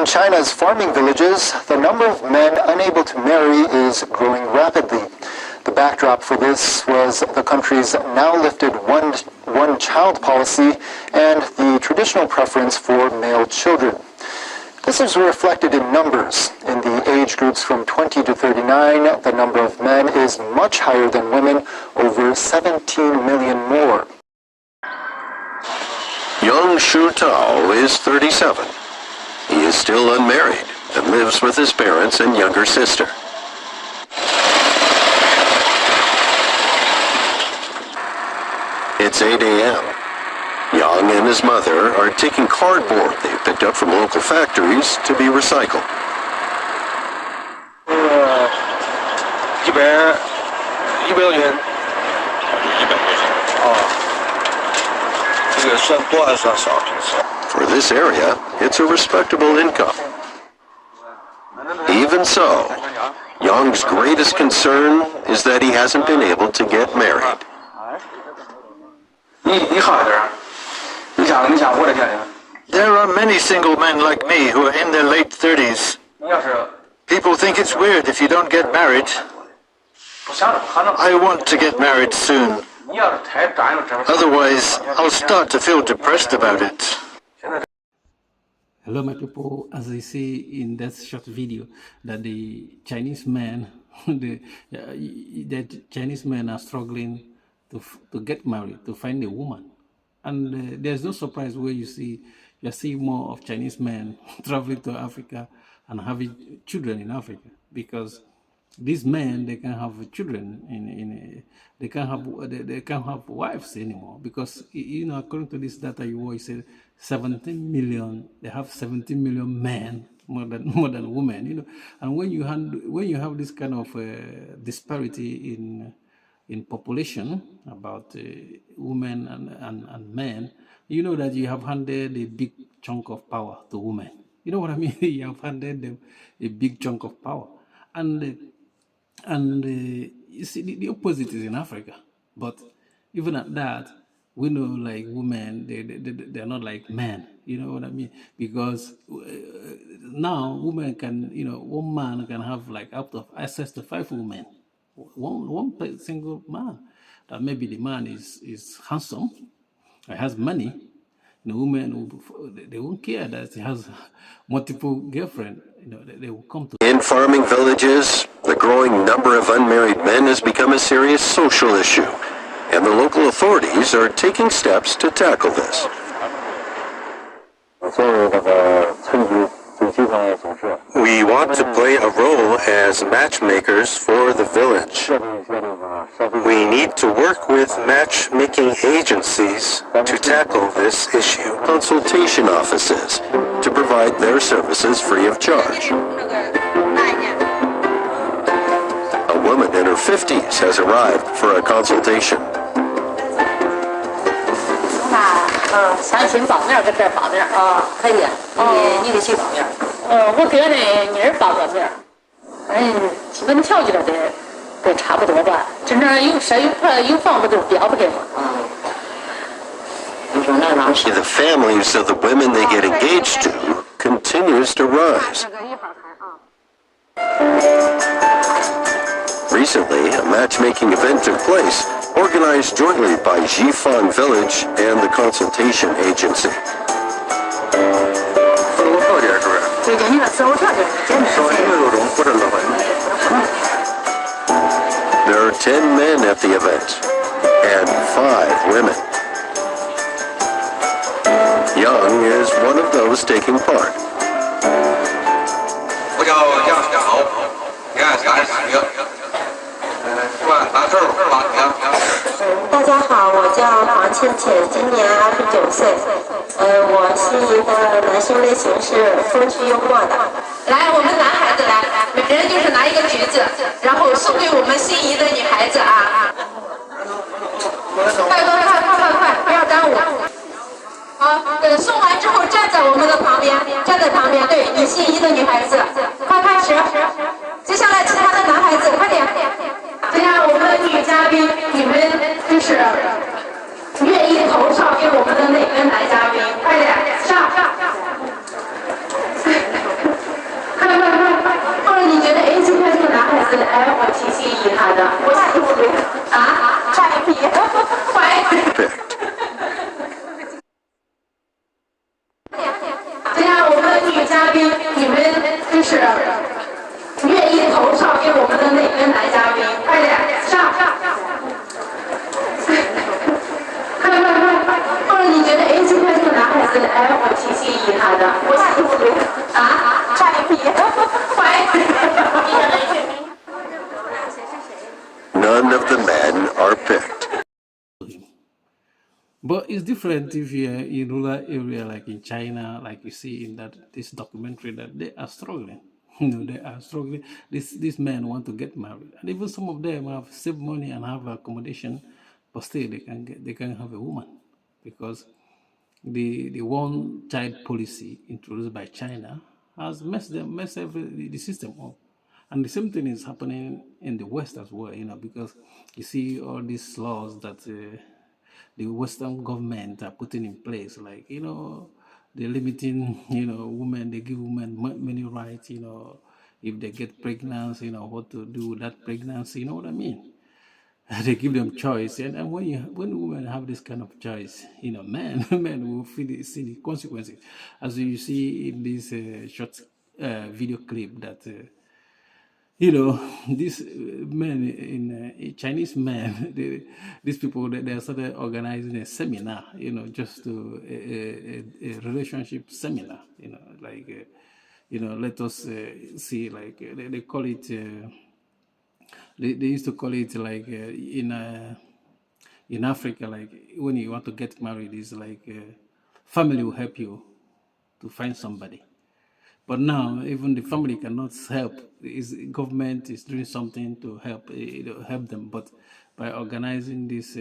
In China's farming villages, the number of men unable to marry is growing rapidly. The backdrop for this was the country's now lifted one-child policy and the traditional preference for male children. This is reflected in numbers. In the age groups from 20 to 39, the number of men is much higher than women, over 17 million more. Young Shu Tao is 37. He is still unmarried and lives with his parents and younger sister. It's 8 a.m. Yang and his mother are taking cardboard they picked up from local factories to be recycled. For this area, it's a respectable income. Even so, Yang's greatest concern is that he hasn't been able to get married. There are many single men like me who are in their late 30s. People think it's weird if you don't get married. I want to get married soon. Otherwise, I'll start to feel depressed about it. Hello my people, as I see in that short video that the Chinese men, that Chinese men are struggling to get married, to find a woman. And there's no surprise where you see more of Chinese men traveling to Africa and having children in Africa, because these men, they can't have children they can't have wives anymore, because according to this data you said 17 million, they have 17 million men more than women, and when you have this kind of disparity in population about women and men, you know that you have handed a big chunk of power to women. You know what I mean? You have handed them a big chunk of power, and you see the opposite is in Africa. But even at that, we know like women, they're not like men. You know what I mean? Because now women can, one man can have like up to access to 5 women. One single man. That maybe the man is handsome, has money. The women, they won't care that he has multiple girlfriends. They will come to. In farming villages, the growing number of unmarried men has become a serious social issue, and the local authorities are taking steps to tackle this. We want to play a role as matchmakers for the village. We need to work with matchmaking agencies to tackle this issue. Consultation offices to provide their services free of charge. A woman in her 50s has arrived for a consultation. 想请保面跟这儿保面可以，你得去保面。我哥呢，你是保个面，基本条件都差不多吧。真正有车有房不就标不给吗？The families of the women they get engaged to continues to rise. Recently, a matchmaking event took place, organized jointly by Jifan Village and the consultation agency. There are 10 men at the event and 5 women. Young is one of those taking part. 大家好，我叫黄倩倩，今年29岁。我是一个男性类型是风趣幽默的。来，我们男孩子来，每人就是拿一个橘子，然后送给我们心仪的女孩子啊！快，不要耽误。好，送完之后站在我们的旁边，对你心仪的女孩子，快开始。接下来其他的男孩子，快点。接下来我们的女嘉宾，你们就是愿意投票给我们的哪个男嘉宾？快点上！宾，你们就是愿意投票给我们的哪个男嘉宾？快点上！快！或者你觉得，哎，今天这个男孩子，哎，我挺心仪他的，我喜欢啊，差一批，None of the men are picked. But it's different if you're in rural area like in China, like you see in this documentary that they are struggling. They are struggling. These men want to get married, and even some of them have saved money and have accommodation, but still they can have a woman because the one child policy introduced by China has messed the system up. And the same thing is happening in the West as well, because you see all these laws that the Western government are putting in place, like, they're limiting, women, they give women many rights, if they get pregnant, what to do with that pregnancy, you know what I mean? They give them choice, and when women have this kind of choice, men will see the consequences, as you see in this short video clip that these men Chinese men, these people they started organizing a seminar, just to a relationship seminar, like let us see, like they call it. They used to call it like in Africa, like when you want to get married, is like family will help you to find somebody. But now even the family cannot help. Government is doing something to help help them, but by organizing this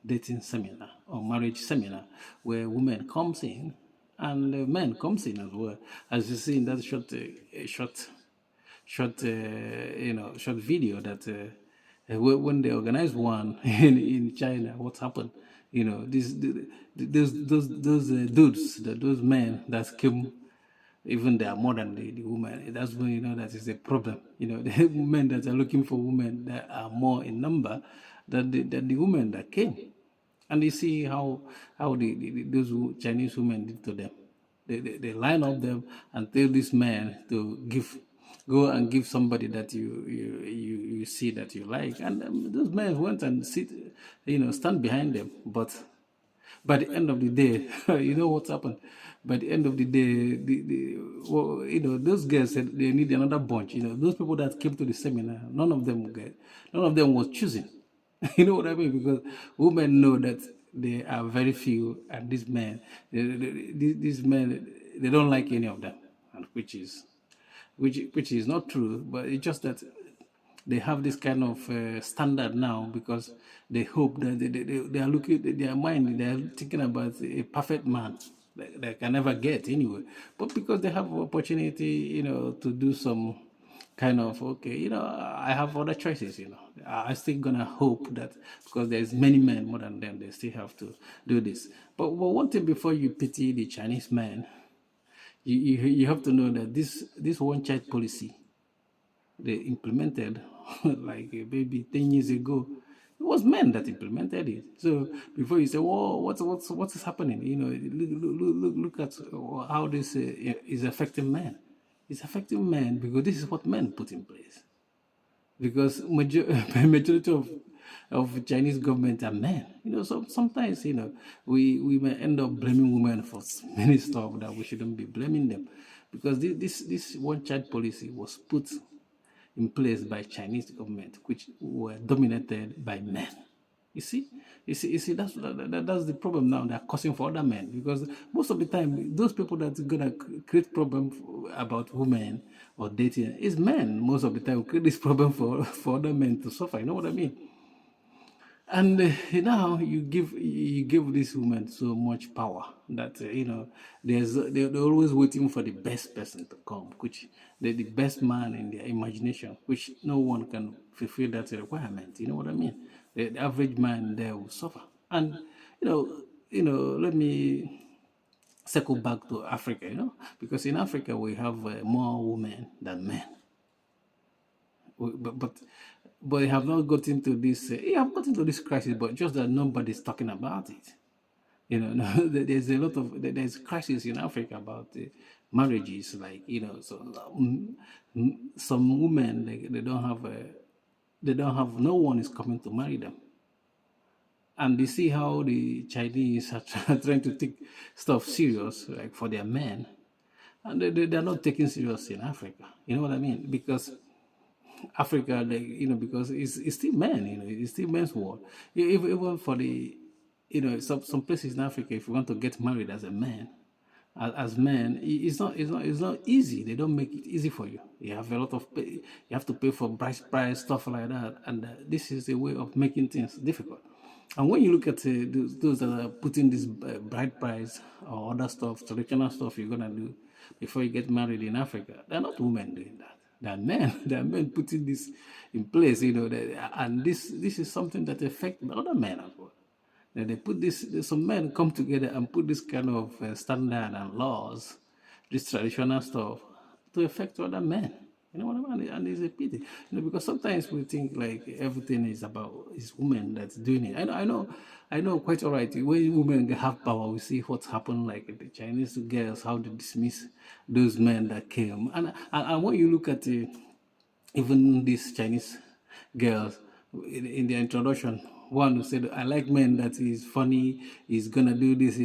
dating seminar or marriage seminar, where women comes in and men comes in as well, as you see in that short video that when they organized one in China, what happened? Those dudes, those men that came, even they are more than the women. That's when that is a problem. The men that are looking for women that are more in number than the women that came. And you see how those Chinese women did to them. They line up them and tell this man to go and give somebody that you see that you like, and those men went and stand behind them. But by the end of the day, you know what happened? By the end of the day, those girls said they need another bunch. Those people that came to the seminar, none of them was choosing. You know what I mean? Because women know that they are very few, and these men, these men, they don't like any of them, and which is not true. But it's just that they have this kind of standard now, because they hope that they are looking, their mind, they are thinking about a perfect man that they can never get anyway. But because they have opportunity, to do some kind of, okay, I have other choices, I still gonna hope that because there's many men more than them, they still have to do this. But one thing, before you pity the Chinese man, you have to know that this one child policy they implemented like maybe 10 years ago, it was men that implemented it. So before you say, "Whoa, what's happening?" Look at how this is affecting men. It's affecting men because this is what men put in place. Because majority of Chinese government are men. So sometimes we may end up blaming women for many stuff that we shouldn't be blaming them, because this one child policy was put in place by Chinese government, which were dominated by men. You see, that's the problem now. They're causing for other men, because most of the time, those people that's gonna create problem about women or dating is men. Most of the time, create this problem for other men to suffer. You know what I mean? And now you give this woman so much power that they're always waiting for the best person to come, which the best man in their imagination, which no one can fulfill that requirement. You know what I mean? The average man there will suffer. And let me circle back to Africa. Because in Africa we have more women than men. But they have not gotten to this. Have gotten to this crisis, but just that nobody's talking about it. You know, there's a lot of there's crisis in Africa about marriages. Like so some women they don't have no one is coming to marry them. And you see how the Chinese are trying to take stuff serious, like for their men, and they're not taking serious in Africa. You know what I mean? Because Africa, because it's still men, it's still men's world. Even for the, some places in Africa, if you want to get married as a man, as men, it's not easy. They don't make it easy for you. You have a lot of pay, you have to pay for bride price, stuff like that, and this is a way of making things difficult. And when you look at those that are putting this bride price or other stuff, traditional stuff you're gonna do before you get married in Africa, they're not women doing that. They're men. They're men putting this in place, and this is something that affects other men as well. They put this. Some men come together and put this kind of standard and laws, this traditional stuff, to affect other men. You know what I mean? And it's a pity, because sometimes we think like everything is women that's doing it. I know quite all right. When women have power, we see what's happened, like the Chinese girls, how they dismiss those men that came, and when you look at even these Chinese girls in their introduction, one who said, "I like men that is funny, is gonna do this."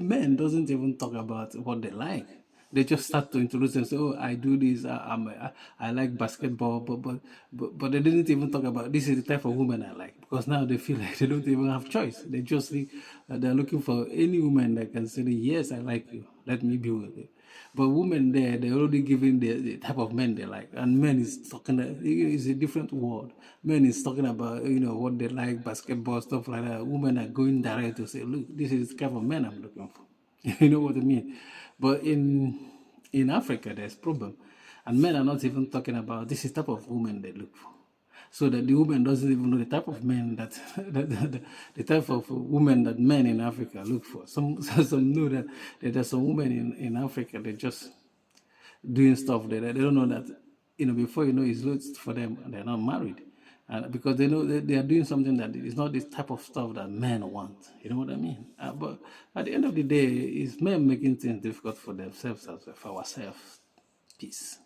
Men doesn't even talk about what they like. They just start to introduce and say, "Oh, I do this. I like basketball," but they didn't even talk about this is the type of woman I like, because now they feel like they don't even have choice. They just think they're looking for any woman that can say, "Yes, I like you. Let me be with you." But women they're already giving the type of men they like, and men is talking. It's a different world. Men is talking about what they like, basketball stuff like that. Women are going direct to say, "Look, this is the kind of men I'm looking for." You know what I mean? But in Africa, there's problem, and men are not even talking about this is the type of woman they look for. So that the woman doesn't even know the type of men that, the type of woman that men in Africa look for. Some know that there's some women in Africa they're just doing stuff they don't know that before it's loads for them and they're not married. Because they know that they are doing something that is not this type of stuff that men want. You know what I mean? But at the end of the day, it's men making things difficult for themselves as well, for ourselves. Peace.